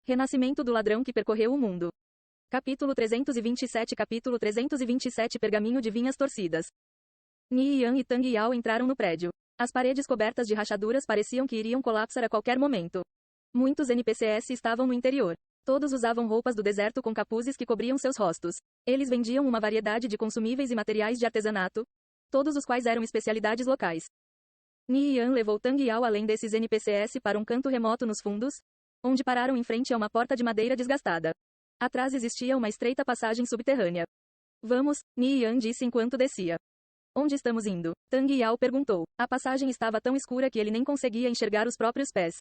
Renascimento do ladrão que percorreu o mundo. Capítulo 327 Pergaminho de vinhas torcidas. Ni Yan e Tang Yao entraram no prédio. As paredes cobertas de rachaduras pareciam que iriam colapsar a qualquer momento. Muitos NPCs estavam no interior. Todos usavam roupas do deserto com capuzes que cobriam seus rostos. Eles vendiam uma variedade de consumíveis e materiais de artesanato, todos os quais eram especialidades locais. Ni Yan levou Tang Yao além desses NPCs para um canto remoto nos fundos, onde pararam em frente a uma porta de madeira desgastada. Atrás existia uma estreita passagem subterrânea. Vamos, Ni Yan disse enquanto descia. Onde estamos indo? Tang Yao perguntou. A passagem estava tão escura que ele nem conseguia enxergar os próprios pés.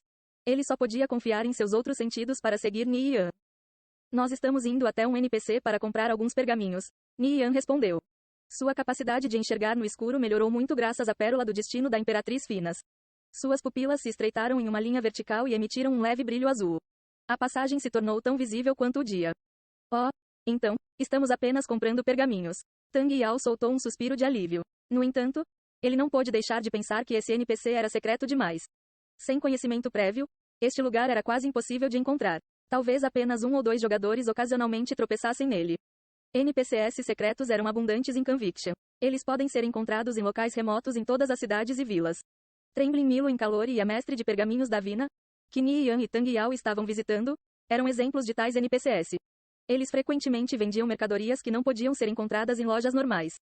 Ele só podia confiar em seus outros sentidos para seguir Ni Yan. Nós estamos indo até um NPC para comprar alguns pergaminhos. Ni Yan respondeu. Sua capacidade de enxergar no escuro melhorou muito graças à pérola do destino da Imperatriz Finas. Suas pupilas se estreitaram em uma linha vertical e emitiram um leve brilho azul. A passagem se tornou tão visível quanto o dia. Oh, então, estamos apenas comprando pergaminhos. Tang Yao soltou um suspiro de alívio. No entanto, ele não pôde deixar de pensar que esse NPC era secreto demais. Sem conhecimento prévio, este lugar era quase impossível de encontrar. Talvez apenas um ou dois jogadores ocasionalmente tropeçassem nele. NPCs secretos eram abundantes em Conviction. Eles podem ser encontrados em locais remotos em todas as cidades e vilas. Trembling Milo em Calore e a mestre de pergaminhos da Vina, que Ni Yan e Tang Yao estavam visitando, eram exemplos de tais NPCs. Eles frequentemente vendiam mercadorias que não podiam ser encontradas em lojas normais.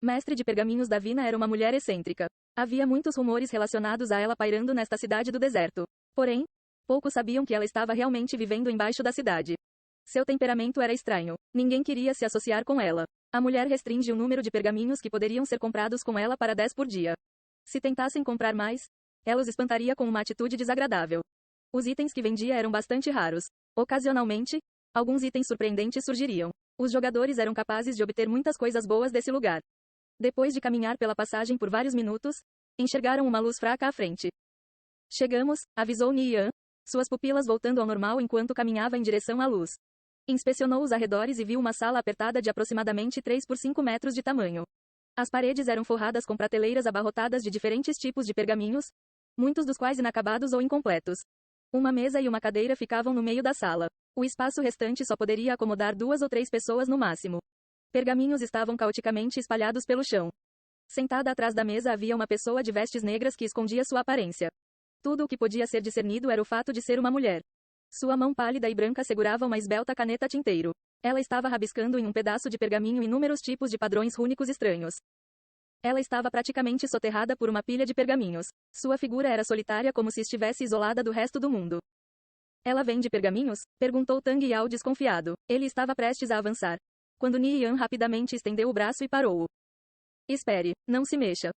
Mestre de pergaminhos da Vina era uma mulher excêntrica. Havia muitos rumores relacionados a ela pairando nesta cidade do deserto. Porém, poucos sabiam que ela estava realmente vivendo embaixo da cidade. Seu temperamento era estranho. Ninguém queria se associar com ela. A mulher restringe o número de pergaminhos que poderiam ser comprados com ela para 10 por dia. Se tentassem comprar mais, ela os espantaria com uma atitude desagradável. Os itens que vendia eram bastante raros. Ocasionalmente, alguns itens surpreendentes surgiriam. Os jogadores eram capazes de obter muitas coisas boas desse lugar. Depois de caminhar pela passagem por vários minutos, enxergaram uma luz fraca à frente. Chegamos, avisou Ni Yan, suas pupilas voltando ao normal enquanto caminhava em direção à luz. Inspecionou os arredores e viu uma sala apertada de aproximadamente 3 por 5 metros de tamanho. As paredes eram forradas com prateleiras abarrotadas de diferentes tipos de pergaminhos, muitos dos quais inacabados ou incompletos. Uma mesa e uma cadeira ficavam no meio da sala. O espaço restante só poderia acomodar 2 ou 3 pessoas no máximo. Pergaminhos estavam caoticamente espalhados pelo chão. Sentada atrás da mesa havia uma pessoa de vestes negras que escondia sua aparência. Tudo o que podia ser discernido era o fato de ser uma mulher. Sua mão pálida e branca segurava uma esbelta caneta tinteiro. Ela estava rabiscando em um pedaço de pergaminho inúmeros tipos de padrões rúnicos estranhos. Ela estava praticamente soterrada por uma pilha de pergaminhos. Sua figura era solitária como se estivesse isolada do resto do mundo. Ela vende pergaminhos? Perguntou Tang Yao desconfiado. Ele estava prestes a avançar, quando Ni Yan rapidamente estendeu o braço e parou-o. Espere, não se mexa.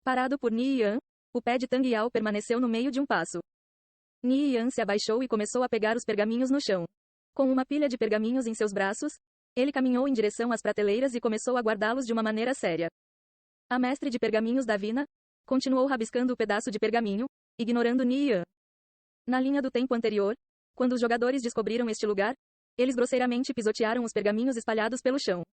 Parado por Ni Yan, o pé de Tang Yao permaneceu no meio de um passo. Ni Yan se abaixou e começou a pegar os pergaminhos no chão. Com uma pilha de pergaminhos em seus braços, ele caminhou em direção às prateleiras e começou a guardá-los de uma maneira séria. A mestre de pergaminhos da Vina continuou rabiscando o pedaço de pergaminho, ignorando Ni Yan. Na linha do tempo anterior, quando os jogadores descobriram este lugar, eles grosseiramente pisotearam os pergaminhos espalhados pelo chão.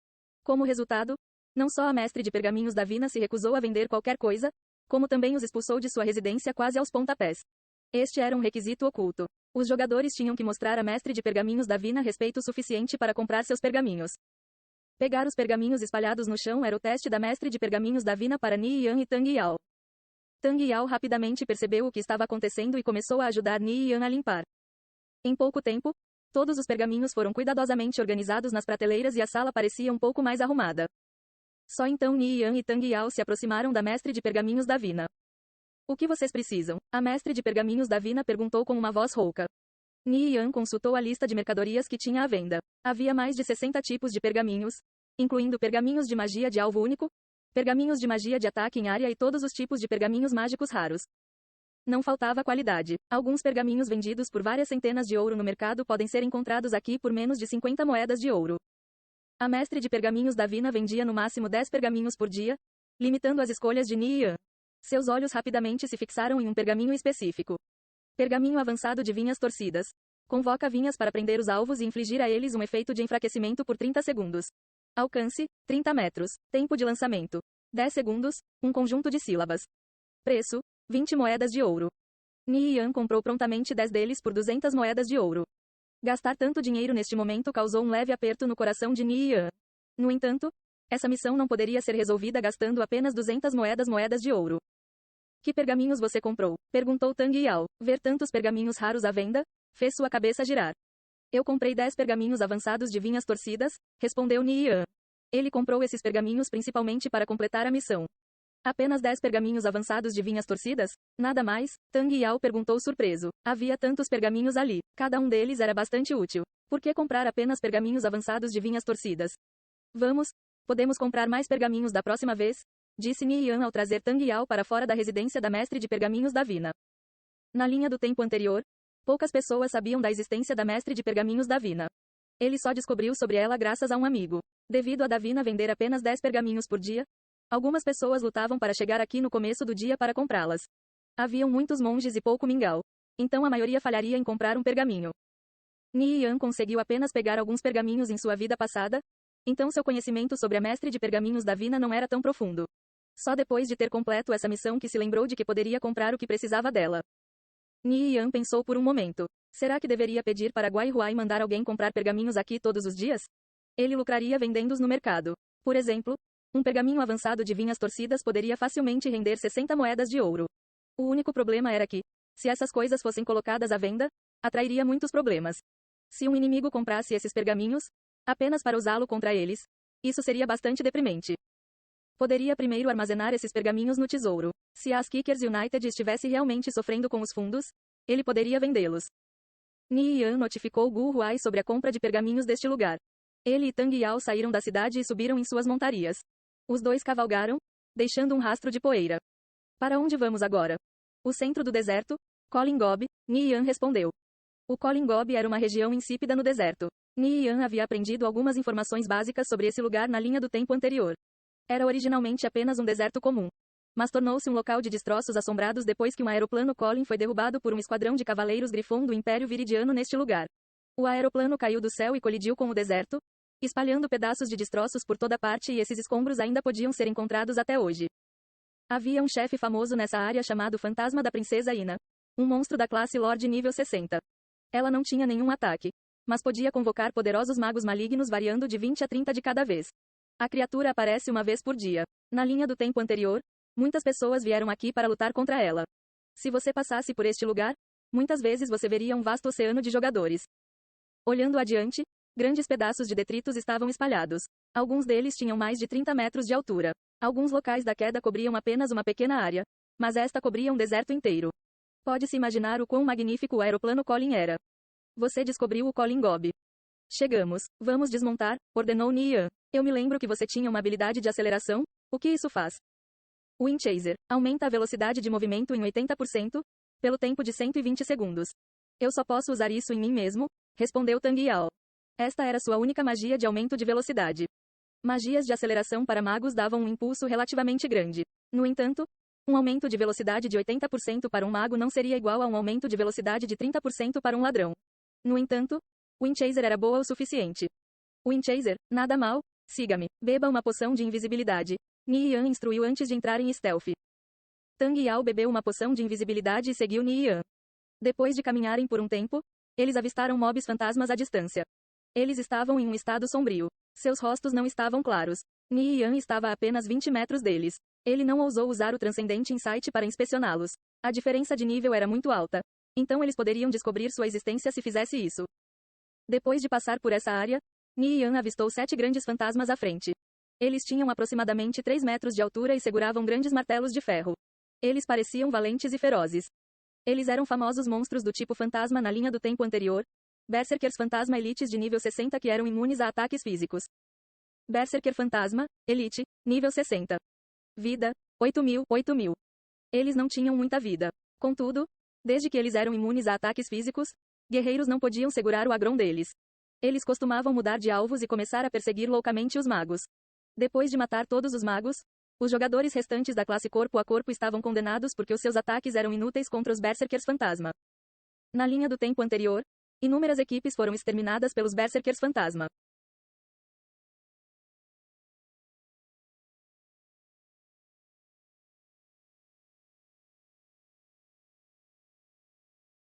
Como resultado, não só a mestre de pergaminhos da Vina se recusou a vender qualquer coisa, como também os expulsou de sua residência quase aos pontapés. Este era um requisito oculto. Os jogadores tinham que mostrar à mestre de pergaminhos da Vina respeito suficiente para comprar seus pergaminhos. Pegar os pergaminhos espalhados no chão era o teste da mestre de pergaminhos da Vina para Ni Yan e Tang Yao. Tang Yao rapidamente percebeu o que estava acontecendo e começou a ajudar Ni Yan a limpar. Em pouco tempo, todos os pergaminhos foram cuidadosamente organizados nas prateleiras e a sala parecia um pouco mais arrumada. Só então Ni Yan e Tang Yao se aproximaram da mestre de pergaminhos da Vina. O que vocês precisam? A mestre de pergaminhos da Vina perguntou com uma voz rouca. Ni Yan consultou a lista de mercadorias que tinha à venda. Havia mais de 60 tipos de pergaminhos, incluindo pergaminhos de magia de alvo único, pergaminhos de magia de ataque em área e todos os tipos de pergaminhos mágicos raros. Não faltava qualidade. Alguns pergaminhos vendidos por várias centenas de ouro no mercado podem ser encontrados aqui por menos de 50 moedas de ouro. A mestre de pergaminhos da Vina vendia no máximo 10 pergaminhos por dia, limitando as escolhas de Ni Yan. Seus olhos rapidamente se fixaram em um pergaminho específico. Pergaminho avançado de vinhas torcidas. Convoca vinhas para prender os alvos e infligir a eles um efeito de enfraquecimento por 30 segundos. Alcance, 30 metros. Tempo de lançamento, 10 segundos, um conjunto de sílabas. Preço, 20 moedas de ouro. Ni Yan comprou prontamente 10 deles por 200 moedas de ouro. Gastar tanto dinheiro neste momento causou um leve aperto no coração de Ni Yan. No entanto, essa missão não poderia ser resolvida gastando apenas 200 moedas de ouro. Que pergaminhos você comprou? Perguntou Tang Yao. Ver tantos pergaminhos raros à venda, fez sua cabeça girar. Eu comprei 10 pergaminhos avançados de vinhas torcidas, respondeu Ni Yan. Ele comprou esses pergaminhos principalmente para completar a missão. Apenas 10 pergaminhos avançados de vinhas torcidas? Nada mais? Tang Yao perguntou surpreso. Havia tantos pergaminhos ali. Cada um deles era bastante útil. Por que comprar apenas pergaminhos avançados de vinhas torcidas? Vamos. Podemos comprar mais pergaminhos da próxima vez? Disse Ni Yan ao trazer Tang Yao para fora da residência da mestre de pergaminhos Davina. Na linha do tempo anterior, poucas pessoas sabiam da existência da mestre de pergaminhos Davina. Ele só descobriu sobre ela graças a um amigo. Devido a Davina vender apenas 10 pergaminhos por dia, algumas pessoas lutavam para chegar aqui no começo do dia para comprá-las. Haviam muitos monges e pouco mingau. Então a maioria falharia em comprar um pergaminho. Ni Yan conseguiu apenas pegar alguns pergaminhos em sua vida passada, então seu conhecimento sobre a mestre de pergaminhos Davina não era tão profundo. Só depois de ter completo essa missão que se lembrou de que poderia comprar o que precisava dela. Ni Yan pensou por um momento. Será que deveria pedir para Guai Huai mandar alguém comprar pergaminhos aqui todos os dias? Ele lucraria vendendo-os no mercado. Por exemplo, um pergaminho avançado de vinhas torcidas poderia facilmente render 60 moedas de ouro. O único problema era que, se essas coisas fossem colocadas à venda, atrairia muitos problemas. Se um inimigo comprasse esses pergaminhos, apenas para usá-lo contra eles, isso seria bastante deprimente. Poderia primeiro armazenar esses pergaminhos no tesouro. Se a Kickers United estivesse realmente sofrendo com os fundos, ele poderia vendê-los. Ni Yan notificou Gu Huai sobre a compra de pergaminhos deste lugar. Ele e Tang Yao saíram da cidade e subiram em suas montarias. Os dois cavalgaram, deixando um rastro de poeira. Para onde vamos agora? O centro do deserto? Kolin Gobi, Ni Yan respondeu. O Kolin Gobi era uma região insípida no deserto. Ni Yan havia aprendido algumas informações básicas sobre esse lugar na linha do tempo anterior. Era originalmente apenas um deserto comum, mas tornou-se um local de destroços assombrados depois que um aeroplano Colin foi derrubado por um esquadrão de cavaleiros Grifon do Império Viridiano neste lugar. O aeroplano caiu do céu e colidiu com o deserto, espalhando pedaços de destroços por toda parte, e esses escombros ainda podiam ser encontrados até hoje. Havia um chefe famoso nessa área chamado Fantasma da Princesa Ina, um monstro da classe Lorde nível 60. Ela não tinha nenhum ataque, mas podia convocar poderosos magos malignos variando de 20 a 30 de cada vez. A criatura aparece uma vez por dia. Na linha do tempo anterior, muitas pessoas vieram aqui para lutar contra ela. Se você passasse por este lugar, muitas vezes você veria um vasto oceano de jogadores. Olhando adiante, grandes pedaços de detritos estavam espalhados. Alguns deles tinham mais de 30 metros de altura. Alguns locais da queda cobriam apenas uma pequena área, mas esta cobria um deserto inteiro. Pode-se imaginar o quão magnífico o aeroplano Colin era. Você descobriu o Kolin Gobi. Chegamos. Vamos desmontar, ordenou Ni Yan. Eu me lembro que você tinha uma habilidade de aceleração. O que isso faz? Wind Chaser. Aumenta a velocidade de movimento em 80%, pelo tempo de 120 segundos. Eu só posso usar isso em mim mesmo, respondeu Tang Yao. Esta era sua única magia de aumento de velocidade. Magias de aceleração para magos davam um impulso relativamente grande. No entanto, um aumento de velocidade de 80% para um mago não seria igual a um aumento de velocidade de 30% para um ladrão. No entanto, Wind Chaser era boa o suficiente. Wind Chaser, nada mal, siga-me. Beba uma poção de invisibilidade. Ni Yan instruiu antes de entrar em stealth. Tang Yao bebeu uma poção de invisibilidade e seguiu Ni Yan. Depois de caminharem por um tempo, eles avistaram mobs fantasmas à distância. Eles estavam em um estado sombrio. Seus rostos não estavam claros. Ni Yan estava a apenas 20 metros deles. Ele não ousou usar o Transcendente Insight para inspecioná-los. A diferença de nível era muito alta. Então eles poderiam descobrir sua existência se fizesse isso. Depois de passar por essa área, Ni Yan avistou 7 grandes fantasmas à frente. Eles tinham aproximadamente 3 metros de altura e seguravam grandes martelos de ferro. Eles pareciam valentes e ferozes. Eles eram famosos monstros do tipo fantasma na linha do tempo anterior, Berserkers Fantasma Elites de nível 60 que eram imunes a ataques físicos. Berserker Fantasma, Elite, nível 60. Vida, 8.000. Eles não tinham muita vida. Contudo, desde que eles eram imunes a ataques físicos, guerreiros não podiam segurar o agron deles. Eles costumavam mudar de alvos e começar a perseguir loucamente os magos. Depois de matar todos os magos, os jogadores restantes da classe corpo a corpo estavam condenados porque os seus ataques eram inúteis contra os Berserkers Fantasma. Na linha do tempo anterior, inúmeras equipes foram exterminadas pelos Berserkers Fantasma.